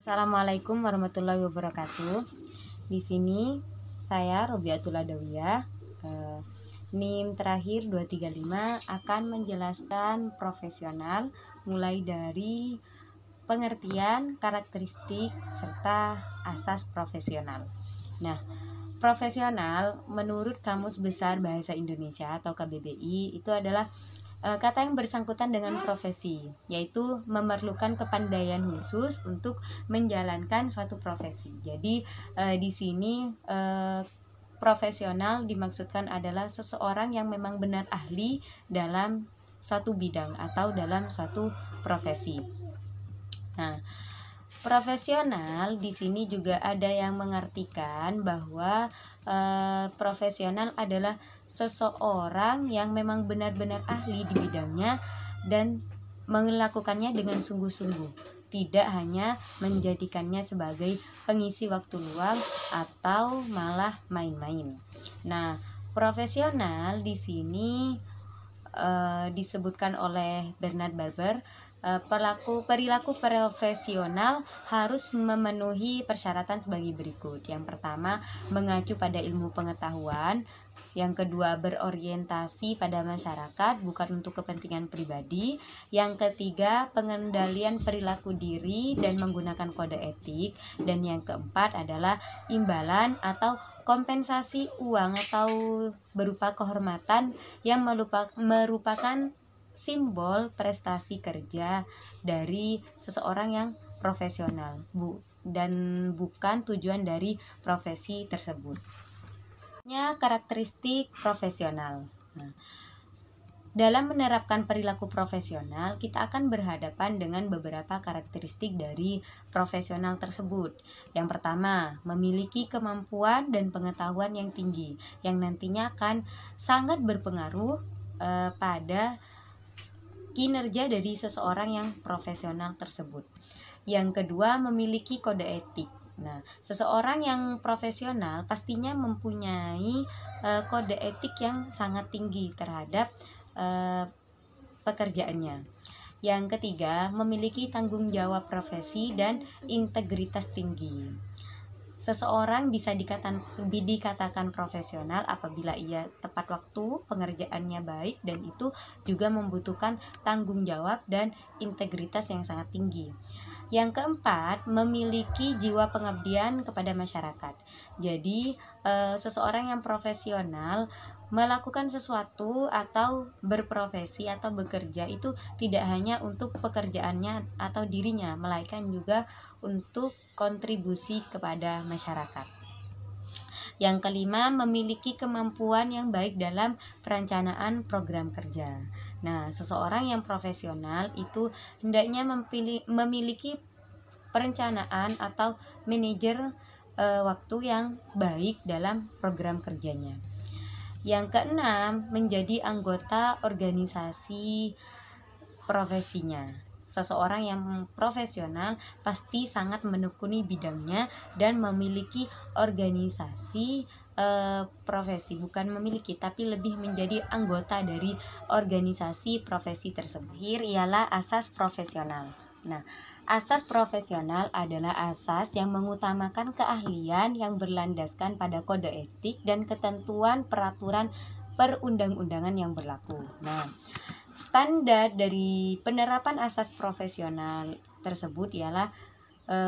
Assalamualaikum warahmatullahi wabarakatuh. Di sini saya Robiatul Adawiyah, NIM terakhir 235 akan menjelaskan profesional mulai dari pengertian, karakteristik, serta asas profesional. Nah, profesional menurut Kamus Besar Bahasa Indonesia atau KBBI itu adalah kata yang bersangkutan dengan profesi, yaitu memerlukan kepandaian khusus untuk menjalankan suatu profesi. Jadi di sini profesional dimaksudkan adalah seseorang yang memang benar ahli dalam suatu bidang atau dalam suatu profesi. Nah, profesional di sini juga ada yang mengartikan bahwa profesional adalah seseorang yang memang benar-benar ahli di bidangnya dan melakukannya dengan sungguh-sungguh, tidak hanya menjadikannya sebagai pengisi waktu luang atau malah main-main. Nah, profesional di sini disebutkan oleh Bernard Barber, perilaku profesional harus memenuhi persyaratan sebagai berikut. Yang pertama, mengacu pada ilmu pengetahuan. Yang kedua, berorientasi pada masyarakat, bukan untuk kepentingan pribadi. Yang ketiga, pengendalian perilaku diri dan menggunakan kode etik. Dan yang keempat adalah imbalan atau kompensasi uang atau berupa kehormatan yang merupakan simbol prestasi kerja dari seseorang yang profesional, dan bukan tujuan dari profesi tersebut. Karakteristik profesional. Nah, dalam menerapkan perilaku profesional, kita akan berhadapan dengan beberapa karakteristik dari profesional tersebut. Yang pertama, memiliki kemampuan dan pengetahuan yang tinggi, yang nantinya akan sangat berpengaruh pada kinerja dari seseorang yang profesional tersebut. Yang kedua, memiliki kode etik. Nah, seseorang yang profesional pastinya mempunyai kode etik yang sangat tinggi terhadap pekerjaannya. Yang ketiga, memiliki tanggung jawab profesi dan integritas tinggi. Seseorang bisa dikatakan profesional apabila ia tepat waktu, pengerjaannya baik, dan itu juga membutuhkan tanggung jawab dan integritas yang sangat tinggi. Yang keempat, memiliki jiwa pengabdian kepada masyarakat. Jadi, seseorang yang profesional melakukan sesuatu atau berprofesi atau bekerja itu tidak hanya untuk pekerjaannya atau dirinya, melainkan juga untuk kontribusi kepada masyarakat. Yang kelima, memiliki kemampuan yang baik dalam perencanaan program kerja. Nah, seseorang yang profesional itu hendaknya memiliki perencanaan atau manajer waktu yang baik dalam program kerjanya. Yang keenam, menjadi anggota organisasi profesinya. Seseorang yang profesional pasti sangat menekuni bidangnya dan memiliki organisasi profesi, bukan memiliki tapi lebih menjadi anggota dari organisasi profesi tersebut. Ialah asas profesional. Nah, asas profesional adalah asas yang mengutamakan keahlian yang berlandaskan pada kode etik dan ketentuan peraturan perundang-undangan yang berlaku. Nah, standar dari penerapan asas profesional tersebut ialah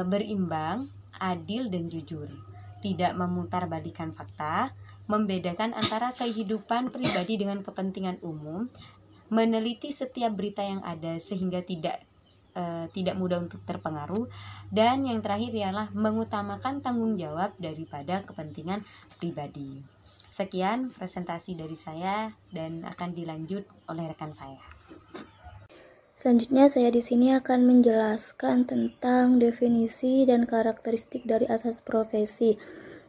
berimbang, adil, dan jujur, tidak memutarbalikkan fakta, membedakan antara kehidupan pribadi dengan kepentingan umum, meneliti setiap berita yang ada sehingga tidak mudah untuk terpengaruh, dan yang terakhir ialah mengutamakan tanggung jawab daripada kepentingan pribadi. Sekian presentasi dari saya dan akan dilanjut oleh rekan saya. Selanjutnya saya di sini akan menjelaskan tentang definisi dan karakteristik dari asas profesi.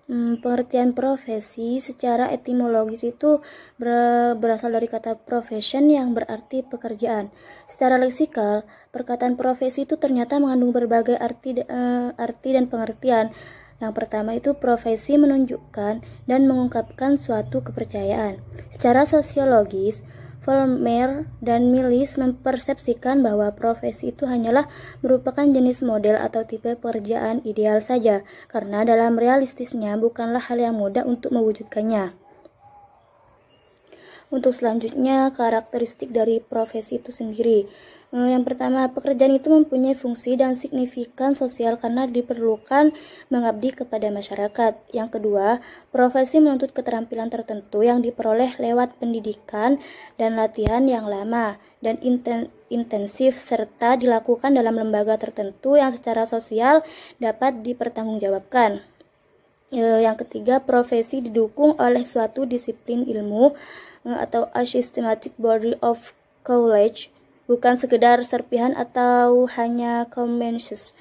Pengertian profesi secara etimologis itu berasal dari kata profession yang berarti pekerjaan. Secara leksikal, perkataan profesi itu ternyata mengandung berbagai arti dan pengertian. Yang pertama itu profesi menunjukkan dan mengungkapkan suatu kepercayaan. Secara sosiologis, Vollmer dan Mills mempersepsikan bahwa profesi itu hanyalah merupakan jenis model atau tipe pekerjaan ideal saja, karena dalam realistisnya bukanlah hal yang mudah untuk mewujudkannya. Untuk selanjutnya, karakteristik dari profesi itu sendiri. Yang pertama, pekerjaan itu mempunyai fungsi dan signifikan sosial karena diperlukan mengabdi kepada masyarakat. Yang kedua, profesi menuntut keterampilan tertentu yang diperoleh lewat pendidikan dan latihan yang lama dan intensif serta dilakukan dalam lembaga tertentu yang secara sosial dapat dipertanggungjawabkan. Yang ketiga, profesi didukung oleh suatu disiplin ilmu atau a systematic body of knowledge, bukan sekedar serpihan atau hanya conventions.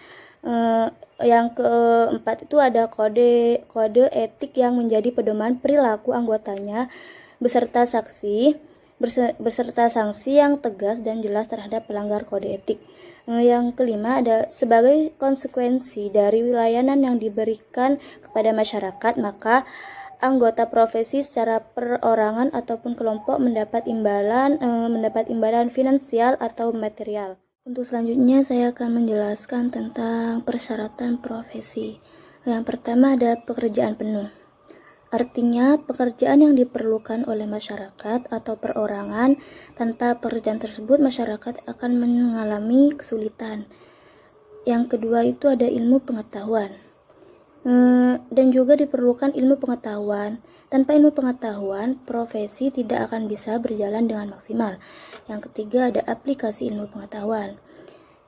Yang keempat itu ada kode etik yang menjadi pedoman perilaku anggotanya beserta sanksi yang tegas dan jelas terhadap pelanggar kode etik. Yang kelima ada sebagai konsekuensi dari layanan yang diberikan kepada masyarakat, maka anggota profesi secara perorangan ataupun kelompok mendapat imbalan finansial atau material. Untuk selanjutnya saya akan menjelaskan tentang persyaratan profesi. Yang pertama ada pekerjaan penuh. Artinya pekerjaan yang diperlukan oleh masyarakat atau perorangan. Tanpa pekerjaan tersebut masyarakat akan mengalami kesulitan. Yang kedua itu ada ilmu pengetahuan. Dan juga diperlukan ilmu pengetahuan. Tanpa ilmu pengetahuan, profesi tidak akan bisa berjalan dengan maksimal. Yang ketiga ada aplikasi ilmu pengetahuan.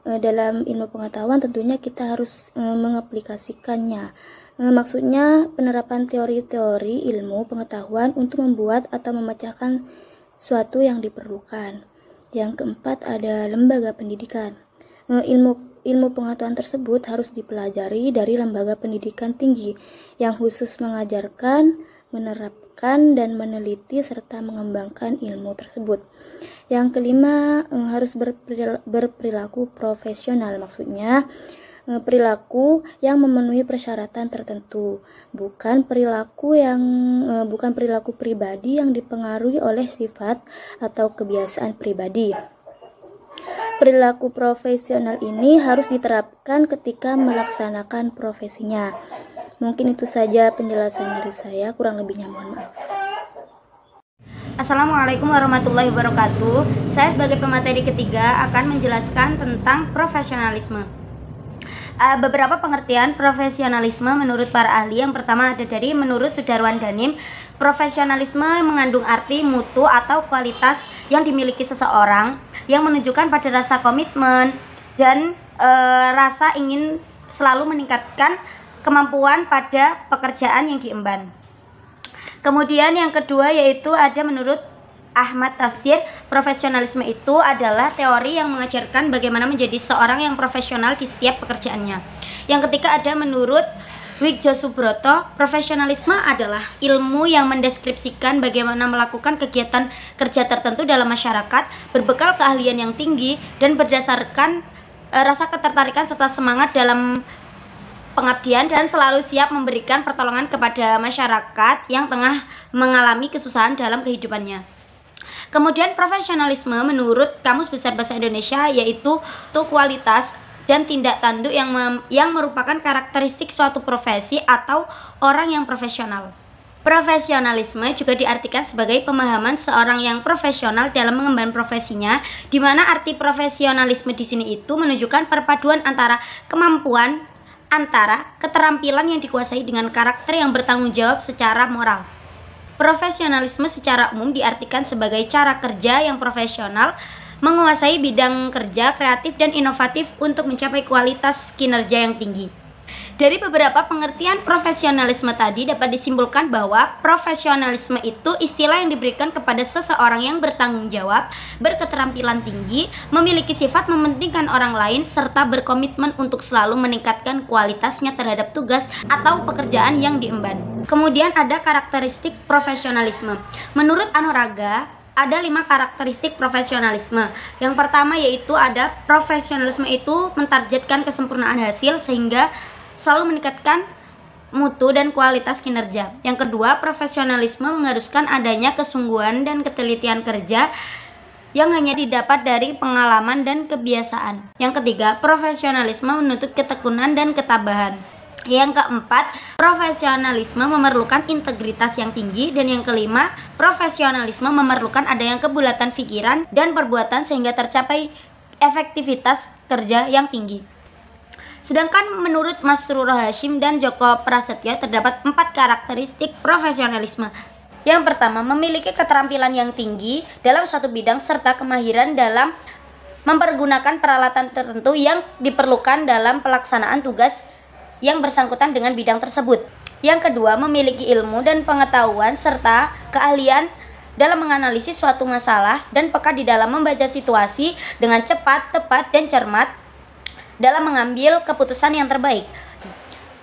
Dalam ilmu pengetahuan tentunya kita harus mengaplikasikannya. Maksudnya penerapan teori-teori ilmu pengetahuan untuk membuat atau memecahkan suatu yang diperlukan. Yang keempat ada lembaga pendidikan. Ilmu pengetahuan tersebut harus dipelajari dari lembaga pendidikan tinggi yang khusus mengajarkan, menerapkan, dan meneliti serta mengembangkan ilmu tersebut. Yang kelima harus berperilaku profesional, maksudnya perilaku yang memenuhi persyaratan tertentu, bukan perilaku pribadi yang dipengaruhi oleh sifat atau kebiasaan pribadi. Perilaku profesional ini harus diterapkan ketika melaksanakan profesinya. Mungkin itu saja penjelasan dari saya, kurang lebihnya mohon maaf. Assalamualaikum warahmatullahi wabarakatuh. Saya sebagai pemateri ketiga akan menjelaskan tentang profesionalisme. Beberapa pengertian profesionalisme menurut para ahli. Yang pertama ada dari menurut Sudarwan Danim, profesionalisme mengandung arti mutu atau kualitas yang dimiliki seseorang yang menunjukkan pada rasa komitmen dan rasa ingin selalu meningkatkan kemampuan pada pekerjaan yang diemban. Kemudian yang kedua yaitu ada menurut Ahmad Tafsir, profesionalisme itu adalah teori yang mengajarkan bagaimana menjadi seorang yang profesional di setiap pekerjaannya. Yang ketiga ada menurut Wigjo Subroto, profesionalisme adalah ilmu yang mendeskripsikan bagaimana melakukan kegiatan kerja tertentu dalam masyarakat, berbekal keahlian yang tinggi dan berdasarkan rasa ketertarikan serta semangat dalam pengabdian dan selalu siap memberikan pertolongan kepada masyarakat yang tengah mengalami kesusahan dalam kehidupannya. Kemudian profesionalisme menurut Kamus Besar Bahasa Indonesia yaitu kualitas dan tindak tanduk yang merupakan karakteristik suatu profesi atau orang yang profesional. Profesionalisme juga diartikan sebagai pemahaman seorang yang profesional dalam mengemban profesinya, di mana arti profesionalisme di sini itu menunjukkan perpaduan antara kemampuan antara keterampilan yang dikuasai dengan karakter yang bertanggung jawab secara moral. Profesionalisme secara umum diartikan sebagai cara kerja yang profesional, menguasai bidang kerja kreatif dan inovatif untuk mencapai kualitas kinerja yang tinggi. Dari beberapa pengertian profesionalisme tadi dapat disimpulkan bahwa profesionalisme itu istilah yang diberikan kepada seseorang yang bertanggung jawab, berketerampilan tinggi, memiliki sifat mementingkan orang lain, serta berkomitmen untuk selalu meningkatkan kualitasnya terhadap tugas atau pekerjaan yang diemban. Kemudian ada karakteristik profesionalisme. Menurut Anuradha, ada 5 karakteristik profesionalisme. Yang pertama yaitu ada profesionalisme itu mentargetkan kesempurnaan hasil sehingga selalu meningkatkan mutu dan kualitas kinerja. Yang kedua, profesionalisme mengharuskan adanya kesungguhan dan ketelitian kerja yang hanya didapat dari pengalaman dan kebiasaan. Yang ketiga, profesionalisme menuntut ketekunan dan ketabahan. Yang keempat, profesionalisme memerlukan integritas yang tinggi. Dan yang kelima, profesionalisme memerlukan adanya kebulatan pikiran dan perbuatan sehingga tercapai efektivitas kerja yang tinggi. Sedangkan menurut Masrur Hashim dan Joko Prasetyo terdapat 4 karakteristik profesionalisme. Yang pertama, memiliki keterampilan yang tinggi dalam suatu bidang serta kemahiran dalam mempergunakan peralatan tertentu yang diperlukan dalam pelaksanaan tugas yang bersangkutan dengan bidang tersebut. Yang kedua, memiliki ilmu dan pengetahuan serta keahlian dalam menganalisis suatu masalah dan peka di dalam membaca situasi dengan cepat, tepat, dan cermat dalam mengambil keputusan yang terbaik.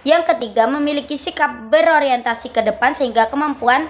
Yang ketiga, memiliki sikap berorientasi ke depan sehingga kemampuan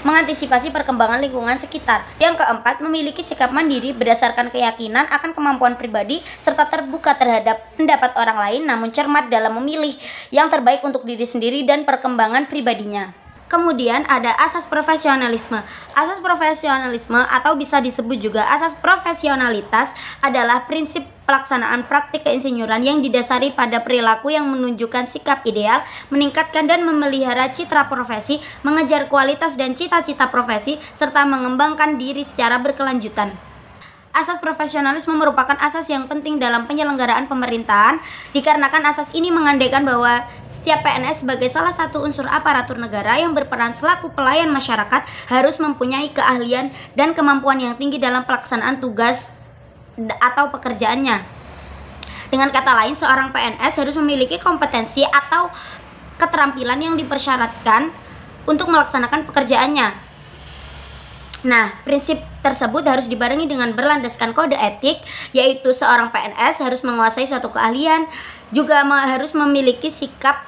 mengantisipasi perkembangan lingkungan sekitar. Yang keempat, memiliki sikap mandiri berdasarkan keyakinan akan kemampuan pribadi serta terbuka terhadap pendapat orang lain namun cermat dalam memilih yang terbaik untuk diri sendiri dan perkembangan pribadinya. Kemudian ada asas profesionalisme. Asas profesionalisme atau bisa disebut juga asas profesionalitas adalah prinsip pelaksanaan praktik keinsinyuran yang didasari pada perilaku yang menunjukkan sikap ideal, meningkatkan dan memelihara citra profesi, mengejar kualitas dan cita-cita profesi, serta mengembangkan diri secara berkelanjutan. Asas profesionalisme merupakan asas yang penting dalam penyelenggaraan pemerintahan, dikarenakan asas ini mengandaikan bahwa setiap PNS sebagai salah satu unsur aparatur negara yang berperan selaku pelayan masyarakat harus mempunyai keahlian dan kemampuan yang tinggi dalam pelaksanaan tugas atau pekerjaannya. Dengan kata lain, seorang PNS harus memiliki kompetensi atau keterampilan yang dipersyaratkan untuk melaksanakan pekerjaannya. Nah, prinsip tersebut harus dibarengi dengan berlandaskan kode etik, yaitu seorang PNS harus menguasai suatu keahlian, juga harus memiliki sikap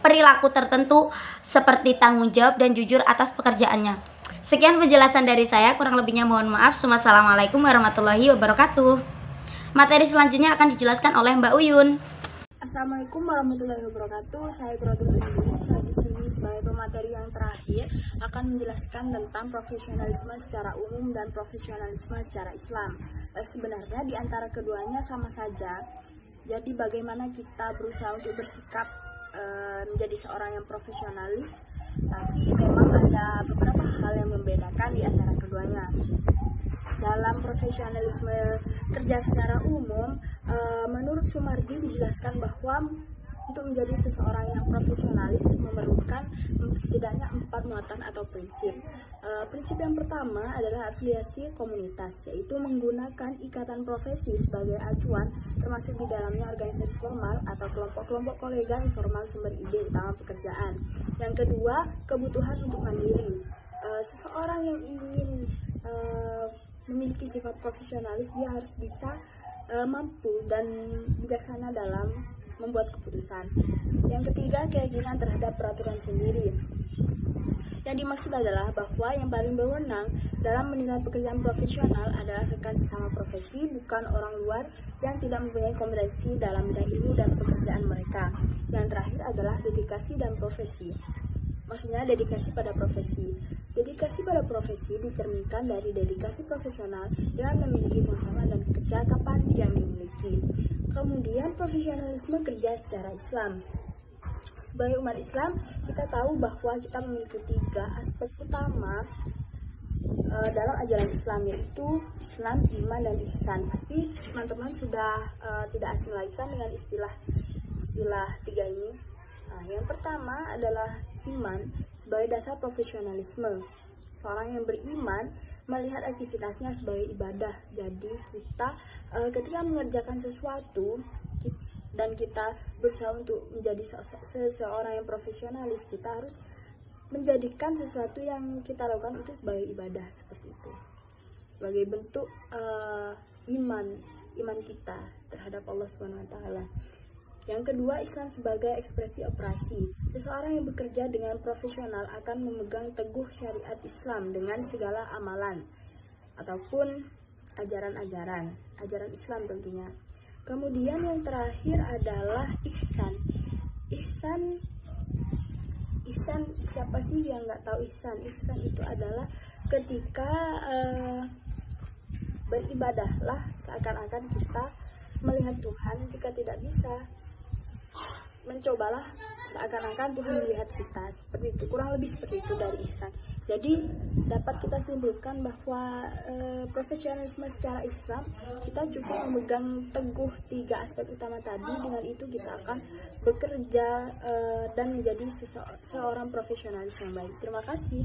perilaku tertentu seperti tanggung jawab dan jujur atas pekerjaannya. Sekian penjelasan dari saya, kurang lebihnya mohon maaf. Wassalamualaikum warahmatullahi wabarakatuh. Materi selanjutnya akan dijelaskan oleh Mbak Uyun. Assalamualaikum warahmatullahi wabarakatuh. Saya Quratul Unin. Saya di sini sebagai pemateri yang terakhir akan menjelaskan tentang profesionalisme secara umum dan profesionalisme secara Islam. Sebenarnya di antara keduanya sama saja. Jadi bagaimana kita berusaha untuk bersikap menjadi seorang yang profesionalis, tapi memang ada beberapa hal yang membedakan di antara keduanya. Dalam profesionalisme kerja secara umum, menurut Sumardi dijelaskan bahwa untuk menjadi seseorang yang profesionalis memerlukan setidaknya 4 muatan atau prinsip. Prinsip yang pertama adalah afiliasi komunitas, yaitu menggunakan ikatan profesi sebagai acuan, termasuk di dalamnya organisasi formal atau kelompok-kelompok kolega informal sumber ide utama pekerjaan. Yang kedua, kebutuhan untuk mandiri. Seseorang yang ingin memiliki sifat profesionalis, dia harus bisa mampu dan bijaksana dalam membuat keputusan. Yang ketiga, keyakinan terhadap peraturan sendiri. Yang dimaksud adalah bahwa yang paling berwenang dalam menilai pekerjaan profesional adalah rekan sesama profesi, bukan orang luar yang tidak mempunyai kompetensi dalam bidang ilmu dan pekerjaan mereka. Yang terakhir adalah dedikasi dan profesi. Maksudnya dedikasi pada profesi. Dedikasi pada profesi dicerminkan dari dedikasi profesional dengan memiliki pengalaman dan kecakapan yang dimiliki. Kemudian profesionalisme kerja secara Islam. Sebagai umat Islam, kita tahu bahwa kita memiliki 3 aspek utama dalam ajaran Islam, yaitu Islam, iman, dan ihsan. Pasti teman-teman sudah tidak asing lagi kan dengan istilah 3 ini. Yang pertama adalah iman sebagai dasar profesionalisme. Seorang yang beriman melihat aktivitasnya sebagai ibadah. Jadi kita ketika mengerjakan sesuatu dan kita berusaha untuk menjadi seseorang yang profesionalis, kita harus menjadikan sesuatu yang kita lakukan itu sebagai ibadah, seperti itu, sebagai bentuk iman kita terhadap Allah SWT. Yang kedua, Islam sebagai ekspresi operasi. Seseorang yang bekerja dengan profesional akan memegang teguh syariat Islam dengan segala amalan ataupun ajaran Islam tentunya. Kemudian yang terakhir adalah ihsan. Ihsan siapa sih yang nggak tahu ihsan? Ihsan itu adalah ketika beribadahlah seakan-akan kita melihat Tuhan. Jika tidak bisa, mencobalah seakan-akan Tuhan melihat kita. Seperti itu, kurang lebih seperti itu dari ihsan. Jadi dapat kita simpulkan bahwa profesionalisme secara Islam, kita cukup memegang teguh 3 aspek utama tadi. Dengan itu kita akan bekerja dan menjadi seorang profesionalis yang baik. Terima kasih.